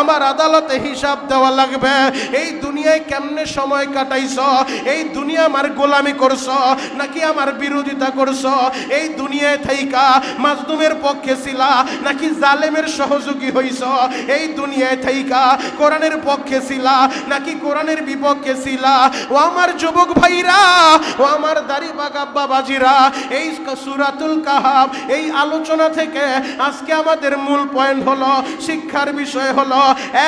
আমার আদালতে হিসাব দেওয়া লাগবে। এই দুনিয়ায় কেমনে সময় কাটাইছো, এই এই দুনিয়া আমার গোলামি করছো নাকি আমার বিরোধিতা করছো? এই দুনিয়ায় থাইকা মাজলুমের পক্ষে ছিলা নাকি জালেমের সহযোগী হইছো? এই দুনিয়ায় থাইকা কোরআনের পক্ষে ছিলা নাকি কোরআনের বিপক্ষে ছিলা? ও আমার যুবক ভাইরা, ও আমার দাড়ি বাগা বাবাজিরা, এই সূরাতুল কাহাফ এই আলোচনা থেকে আজকে আমাদের মূল পয়েন্ট হলো, শিক্ষার বিষয় হলো,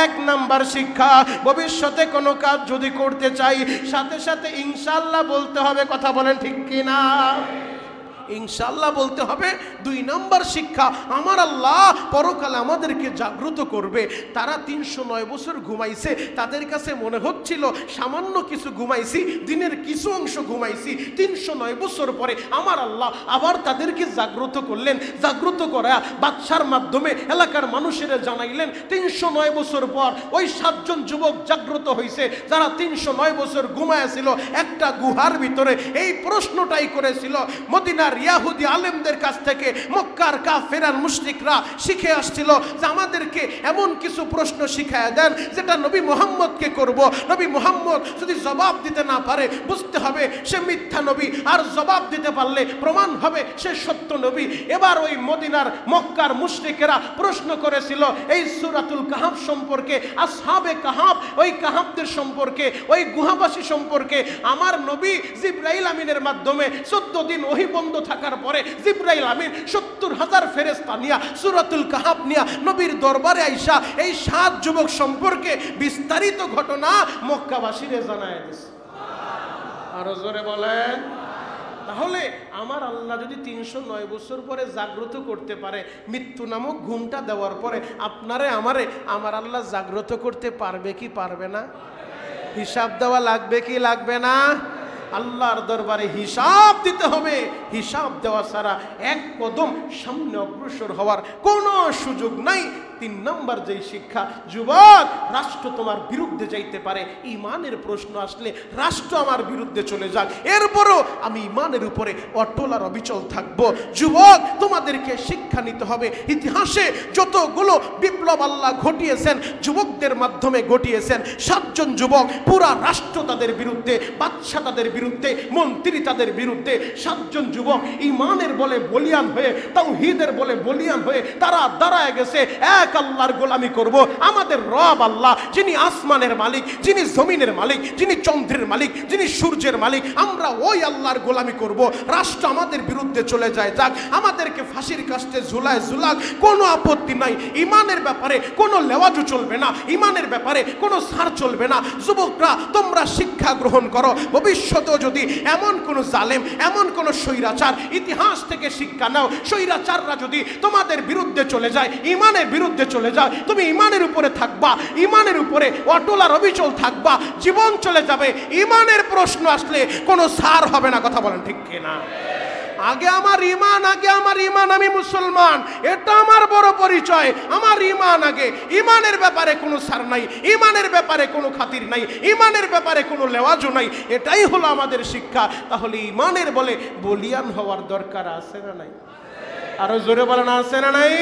1 নাম্বার শিক্ষা, ভবিষ্যতে কোনো কাজ যদি করতে চাই সাথে সাথে ইনশাআল্লাহ বলতে হবে। কথা বলেন ঠিক কিনা? ইনশাআল্লাহ বলতে হবে। 2 নম্বর শিক্ষা, আমার আল্লাহ পরকালে আমাদেরকে জাগ্রত করবে। তারা 309 বছর ঘুমাইছে, তাদের কাছে মনে হচ্ছিল সামান্য কিছু ঘুমাইছি, দিনের কিছু অংশ ঘুমাইছি। 309 বছর পরে আমার আল্লাহ আবার তাদেরকে জাগ্রত করলেন। জাগ্রত করা বাদশার মাধ্যমে এলাকার মানুষেরা জানাইলেন 309 বছর পর ওই 7 জন যুবক জাগ্রত হয়েছে, যারা 309 বছর ঘুমাইছিল একটা গুহার ভিতরে। এই প্রশ্নটাই করেছিল মদিনার ইহুদি আলেমদের কাছ থেকে মক্কার কাফের মুশরিকরা শিখে আসছিল যে আমাদেরকে এমন কিছু প্রশ্ন শিখায় দেন যেটা নবী মুহাম্মদকে করব। নবী মুহাম্মদ যদি জবাব দিতে না পারে বুঝতে হবে সে মিথ্যা নবী, আর জবাব দিতে পারলে প্রমাণ হবে সে সত্য নবী। এবার ওই মদিনার মক্কার মুশরিকেরা প্রশ্ন করেছিল এই সূরাতুল কাহাফ সম্পর্কে, আসহাবে কাহাফ, ওই কাহাফদের সম্পর্কে, ওই গুহাবাসী সম্পর্কে। আমার নবী জিবরাইল আমিনের মাধ্যমে 14 দিন ওহী বন্ধ থাকার পরে জিবরাইল আমিন 70,000 ফেরেশতা নিয়া সূরাতুল কাহাফ নিয়া নবীর দরবারে আইসা এই 7 যুবক সম্পর্কে বিস্তারিত ঘটনা মক্কাবাসীরে জানায় দিয়েছে। আরো জোরে বলেন। তাহলে আমার আল্লাহ যদি 309 বছর পরে জাগ্রত করতে পারে, মৃত্যু নামক ঘুমটা দেওয়ার পরে আপনারে আমারে আমার আল্লাহ জাগ্রত করতে পারবে কি পারবে না? হিসাব দেওয়া লাগবে কি লাগবে না? আল্লাহর দরবারে হিসাব দিতে হবে। হিসাব দেওয়া ছাড়া 1 কদম সামনে অগ্রসর হওয়ার কোনো সুযোগ নাই। 3 নম্বর যেই শিক্ষা, যুবক, রাষ্ট্র তোমার বিরুদ্ধে যাইতে পারে, ইমানের প্রশ্ন আসলে রাষ্ট্র আমার বিরুদ্ধে চলে যাক, এরপরও আমি ইমানের উপরে অটল আর অবিচল থাকবো। যুবক, তোমাদেরকে শিক্ষা নিতে হবে। ইতিহাসে যতগুলো বিপ্লব আল্লাহ ঘটিয়েছেন যুবকদের মাধ্যমে ঘটিয়েছেন। 7 জন যুবক, পুরা রাষ্ট্র তাদের বিরুদ্ধে, বাদশা তাদের বিরুদ্ধে, মন্ত্রী তাদের বিরুদ্ধে। 7 জন যুবক ইমানের বলে বলিয়ান হয়ে, তাওহীদের বলে বলিয়ান হয়ে তারা দাঁড়ায় গেছে এক আল্লাহর গোলামি করব। আমাদের রব আল্লাহ, যিনি আসমানের মালিক, যিনি জমিনের মালিক, যিনি চন্দ্রের মালিক, যিনি সূর্যের মালিক, আমরা ওই আল্লাহর গোলামি করব। রাষ্ট্র আমাদের বিরুদ্ধে চলে যায় যাক, আমাদেরকে ফাঁসির কাস্টে ঝুলায় ঝুলাক, কোনো আপত্তি নাই। ইমানের ব্যাপারে কোনো লেওয়াজু চলবে না, ইমানের ব্যাপারে কোনো ছাড় চলবে না। যুবকরা, তোমরা শিক্ষা গ্রহণ করো। ভবিষ্যতেও যদি এমন কোনো জালেম, এমন কোনো স্বৈরাচার, ইতিহাস থেকে শিক্ষা নাও। স্বৈরাচাররা যদি তোমাদের বিরুদ্ধে চলে যায়, ইমানের বিরুদ্ধে চলে যায়, তুমি ইমানের উপরে থাকবা, ইমানের উপরে অটল আর অবিচল থাকবা। জীবন চলে যাবে, ইমানের প্রশ্ন আসলে কোনো ছাড় হবে না। কথা বলেন ঠিক কিনা? আগে আমার ইমান, আগে আমার ইমান, আমি মুসলমান, এটা আমার বড় পরিচয়। আমার ইমান আগে, ইমানের ব্যাপারে কোনো ছাড় নাই, ইমানের ব্যাপারে কোনো খাতির নাই, ইমানের ব্যাপারে কোনো লেওয়াজও নাই। এটাই হলো আমাদের শিক্ষা। তাহলে ইমানের বলে বলিয়ান হওয়ার দরকার আছে না নাই? আরো জোরে বলেন, আছে না নাই?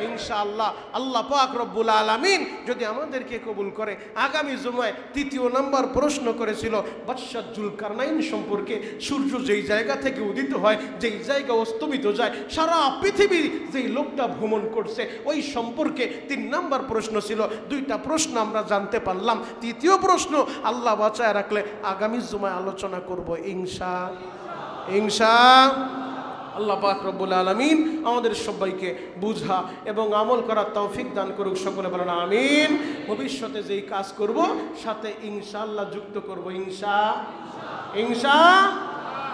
ইনশাআল্লাহ আল্লাহ পাক রব্বুল আলামিন যদি আমাদেরকে কবুল করে, আগামী জুমায় 3 নম্বর প্রশ্ন করেছিল বাদশা জুলকারনাইন সম্পর্কে। সূর্য যেই জায়গা থেকে উদিত হয়, যেই জায়গা অস্তমিত যায়, সারা পৃথিবী যেই লোকটা ভ্রমণ করছে ওই সম্পর্কে 3 নম্বর প্রশ্ন ছিল। 2টা প্রশ্ন আমরা জানতে পারলাম। 3য় প্রশ্ন আল্লাহ বাঁচায় রাখলে আগামী জুমায় আলোচনা করব ইনশাআল্লাহ। আল্লাহ পাক রব্বুল আলামিন আমাদের সবাইকে বুঝা এবং আমল করার তৌফিক দান করুক। সকলে বলেন আমিন। ভবিষ্যতে যেই কাজ করব সাথে ইনশাআল্লাহ যুক্ত করব। ইনশাআল্লাহ।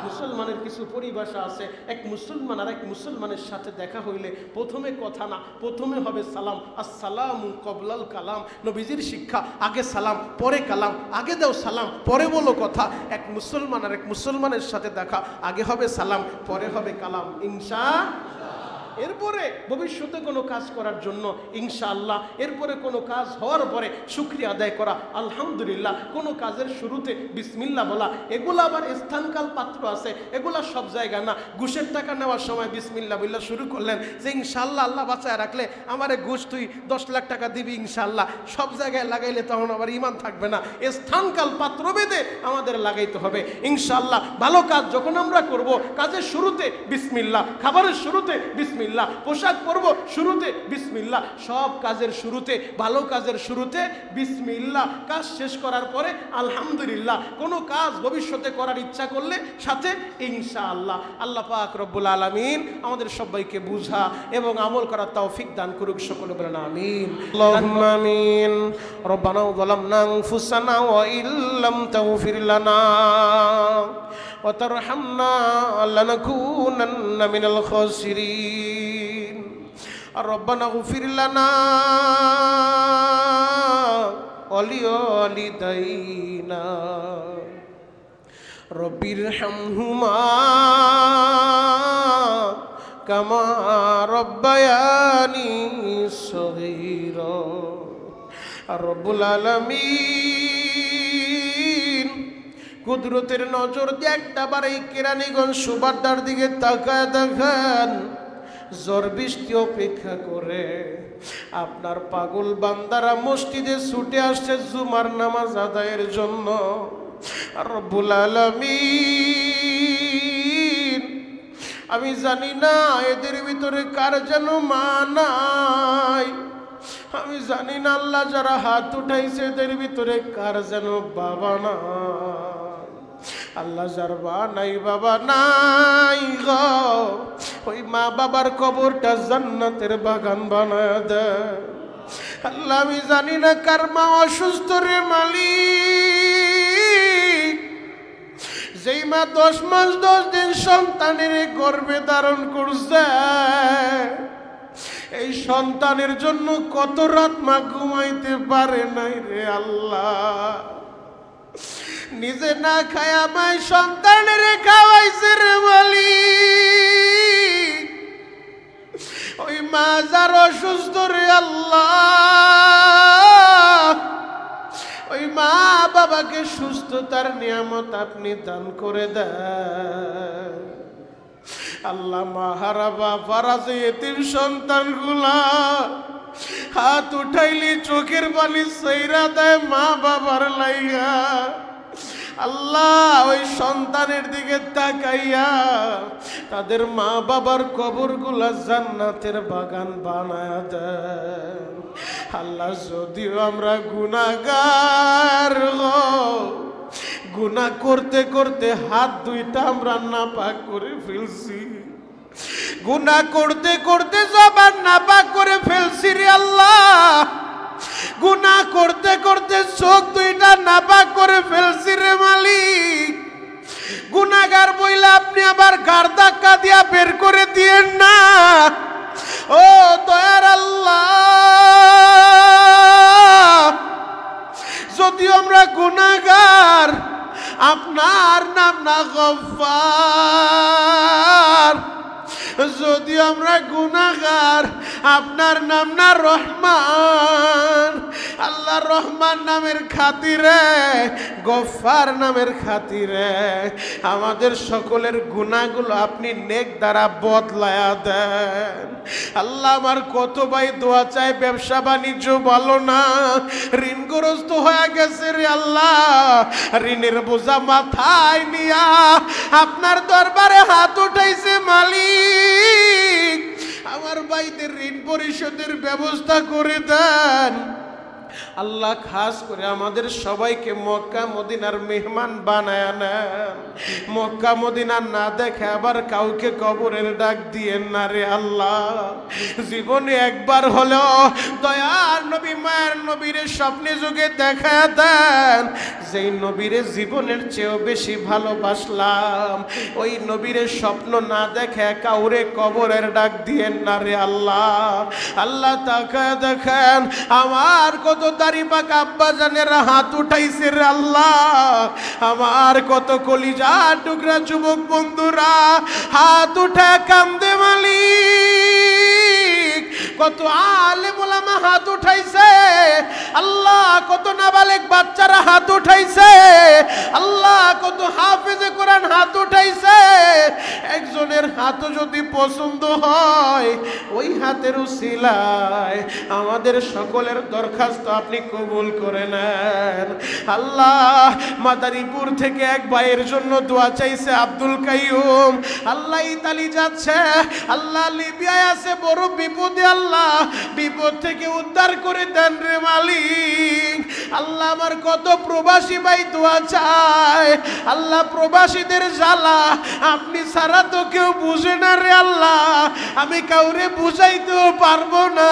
মুসলমানের কিছু পরিভাষা আছে। এক মুসলমান আর এক মুসলমানের সাথে দেখা হইলে প্রথমে কথা না, প্রথমে হবে সালাম। আসসালামু কবলাল কালাম। নবীজির শিক্ষা, আগে সালাম পরে কালাম, আগে দাও সালাম পরে বলো কথা। এক মুসলমান আর এক মুসলমানের সাথে দেখা, আগে হবে সালাম পরে হবে কালাম। ইনশাআল্লাহ। এরপরে ভবিষ্যতে কোনো কাজ করার জন্য ইনশাআল্লাহ, এরপরে কোনো কাজ হওয়ার পরে শুকরিয়া আদায় করা, আলহামদুলিল্লাহ। কোনো কাজের শুরুতে বিসমিল্লাহ বলা, এগুলো আবার স্থানকাল পাত্র আছে, এগুলা সব জায়গায় না। ঘুষের টাকা নেওয়ার সময় বিসমিল্লাহ বললা শুরু করলেন যে ইনশাআল্লাহ আল্লাহ বাঁচায় রাখলে আমারে ঘুষ তুই 10 লাখ টাকা দিবি ইনশাআল্লাহ, সব জায়গায় লাগাইলে তখন আবার ঈমান থাকবে না। স্থানকাল পাত্র ভেদে আমাদের লাগাইতে হবে ইনশাআল্লাহ। ভালো কাজ যখন আমরা করব, কাজের শুরুতে বিসমিল্লাহ, খাবারের শুরুতে বিসমিল্লাহ, পোশাক পরব শুরুতে বিসমিল্লাহ, সব কাজের শুরুতে, ভালো কাজের শুরুতে বিসমিল্লাহ। কাজ শেষ করার পরে আলহামদুলিল্লাহ। কোনো কাজ ভবিষ্যতে করার ইচ্ছা করলে সাথে ইনশাআল্লাহ। আল্লাহ পাক রব্বুল আলামিন আমাদের সবাইকে বুঝা এবং আমল করার তৌফিক দান করুক, সকলে বলেন আমিন। আল্লাহুম্মা আমিন। রব্বানা যালামনা আনফুসানা ওয়া ইল্লাম তাগফির লানা ওয়া তারহামনা লানাকুনান্না মিনাল খাসিরিন। রব্বানা ইগফির লানা ওয়া লিওয়ালিদাইনা রব্বিরহামহুমা কামা রব্বায়ানি সগীরা। রব্বুল আলামিন কুদরতের নজর দিয়ে একটা বার এই কেরানীগঞ্জ সুবাড্ডার দিকে তাকায় দেখেন, ঝড় বৃষ্টি অপেক্ষা করে আপনার পাগল বান্দারা মসজিদে ছুটে আসছে জুমার নামাজ আদায়ের জন্য। রব্বুল আলামিন আমি জানি না এদের ভিতরে কার যেন মা নাই, আমি জানি না আল্লাহ যারা হাত উঠাইছে এদের ভিতরে কার যেন বাবা নাই। আল্লাহ যার মা নাই বাবা নাই গো, ওই মা বাবার কবরটা জান্নাতের বাগান বানায় দেয়। আল্লাহ আমি জানি না কার মা অসুস্থ রে মালিক, যেই মা 10 মাস 10 দিন সন্তানের গর্ভে ধারণ করছে, এই সন্তানের জন্য কত রাত মা ঘুমাইতে পারে নাই রে আল্লাহ। নিজে না খায় আমায় সন্তানের খাওয়াইছে রে মালিক। ওই মা যার অসুস্থ রে আল্লাহ, ওই মা বাবাকে সুস্থতার নিয়ামত আপনি দান করে দেন আল্লাহ। মাহারা বাবারা যে এতিম সন্তানগুলা হাত উঠাইলি চোখের পানি সৈরা দেয় মা বাবার লাইগা, আল্লাহ ওই সন্তানের দিকে তাকাইয়া তাদের মা বাবার কবরগুলা জান্নাতের বাগান বানায়া দেন আল্লাহ। যদিও আমরা গুনাহগার, গুনাহ করতে করতে হাত দুইটা আমরা নাপাক করে ফেলছি, গুনাহ করতে করতে জবান নাপাক করে ফেলছি রে আল্লাহ, গুনাহ করতে করতে চোখ দুইটা নাপাক করে ফেলছি রে মালিক। গুনাহগার বইলে আপনি আবার গার ধাক্কা দিয়া বের করে দিয়েন না, ও দয়ার আল্লাহ। যদিও আমরা গুনাহগার, আপনার নাম না গফফার, যদি আমরা গুনাহগার আপনার নাম না রহমান। আল্লাহ রহমান নামের খাতিরে, গফফার নামের খাতিরে আমাদের সকলের গুনাহগুলো আপনি নেক দ্বারা বদলায়া দেন আল্লাহ। আমার কত ভাই দোয়া চায়, ব্যবসা বাণিজ্য ভালো না, ঋণগ্রস্ত হয়ে গেছে রে আল্লাহ। ঋণের বোঝা মাথায় নিয়া আপনার দরবারে হাত উঠাইছে মালিক, আমার ভাইদের ঋণ পরিশোধের ব্যবস্থা করে দেন আল্লাহ। খাস করে আমাদের সবাইকে মক্কা মদিনার মেহমান বানায় নেন। মক্কা মদিনা না দেখে আবার কাউকে কবরের ডাক দিয়েন না রে আল্লাহ। জীবনে একবার হলেও দয়ার নবী মায়ের নবীরে স্বপ্নে যুগে দেখা দেন, যেই নবীরে জীবনের চেয়েও বেশি ভালোবাসলাম, ওই নবীরে স্বপ্ন না দেখে কাউরে কবরের ডাক দিয়েন না রে আল্লাহ। আল্লাহ তাকায় দেখেন আমার কত দাড়ি পাকা আব্বা জানেরা হাত উঠাইছে রে আল্লাহ। আমার কত কলিজা টুকরা যুবক বন্ধুরা হাত উঠা কান্দে মালিক। কত আলেম ওলামা হাত উঠাইছে আল্লাহ, কত নাবালেগ বাচ্চারা হাত উঠাইছে আল্লাহ, কত হাফেজে কোরআন হাত উঠাইছে। একজনের হাতও যদি পছন্দ হয় ওই হাতের উসিলায় আমাদের সকলের দরখাস্ত আপনি কবুল করে নেন আল্লাহ। মাদারীপুর থেকে এক ভাইয়ের জন্য দোয়া চাইছে আব্দুল কাইয়ুম, আল্লাহ ইতালি যাচ্ছে আল্লাহ, লিবিয়ায় আছে বড় বিপদে আল্লাহ, বিপদ থেকে উদ্ধার করে দেন রে মালিক। আল্লাহ আমার কত প্রবাসী ভাই দোয়া চায় আল্লাহ, প্রবাসীদের জ্বালা আপনি ছাড়া তো কেউ বুঝে না রে আল্লাহ, আমি কাউরে বুঝাইতেও পারবো না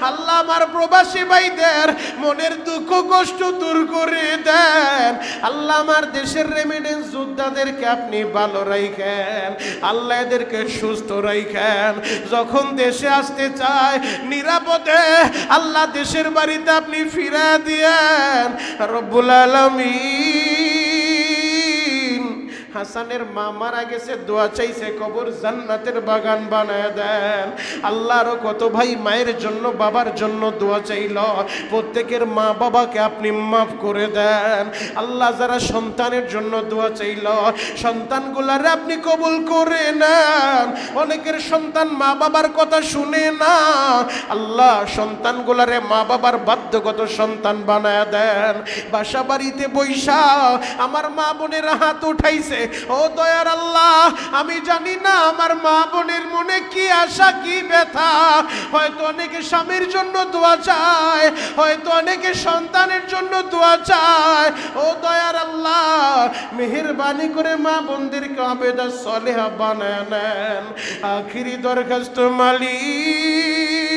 আল্লাহ। আমার প্রবাসী ভাইদের মনের দুঃখ কষ্ট দূর করে দেন আল্লাহ। আমার দেশের রেমিডেন্স যোদ্ধাদেরকে আপনি ভালো রাখেন আল্লাহ, এদেরকে সুস্থ রাখেন। যখন দেশে আসতে চায় নিরাপদে আল্লাহ দেশের বাড়িতে আপনি ফিরে দিয়েন রব্বুল আলামিন। হাসানের মা মারা গেছে, দোয়া চাইছে কবর জান্নাতের বাগান বানায় দেন আল্লাহ। আরো কত ভাই মায়ের জন্য বাবার জন্য দোয়া চাইল, প্রত্যেকের মা বাবাকে আপনি মাফ করে দেন আল্লাহ। যারা সন্তানের জন্য দোয়া চাইল সন্তানগুলারে আপনি কবুল করে নেন। অনেকের সন্তান মা বাবার কথা শুনে না আল্লাহ, সন্তানগুলারে মা বাবার বাধ্যগত সন্তান বানায় দেন। বাসা বাড়িতে বৈশা আমার মা বোনের হাত উঠাইছে, ও দয়ার আল্লাহ আমি জানি না আমার মা বোনের মনে কি আশা কি ব্যথা। হয়তো অনেকে স্বামীর জন্য দোয়া চায়, হয়তো অনেকে সন্তানের জন্য দোয়া চায়। ও দয়ার আল্লাহ মেহেরবানি করে মা বোনদেরকে আবেদা সলেহা বানায় নেন। আখিরি দরখাস্ত মালিক,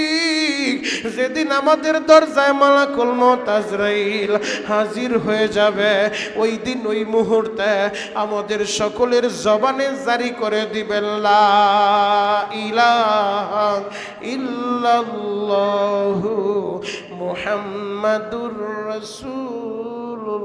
যেদিন আমাদের দরজায় মালাকুল মউত আজরাইল হাজির হয়ে যাবে ওই দিন ওই মুহূর্তে আমাদের সকলের জবানে জারি করে দিবেন লা ইলাহা ইল্লাল্লাহু মুহাম্মাদুর রাসূলুল্লাহ।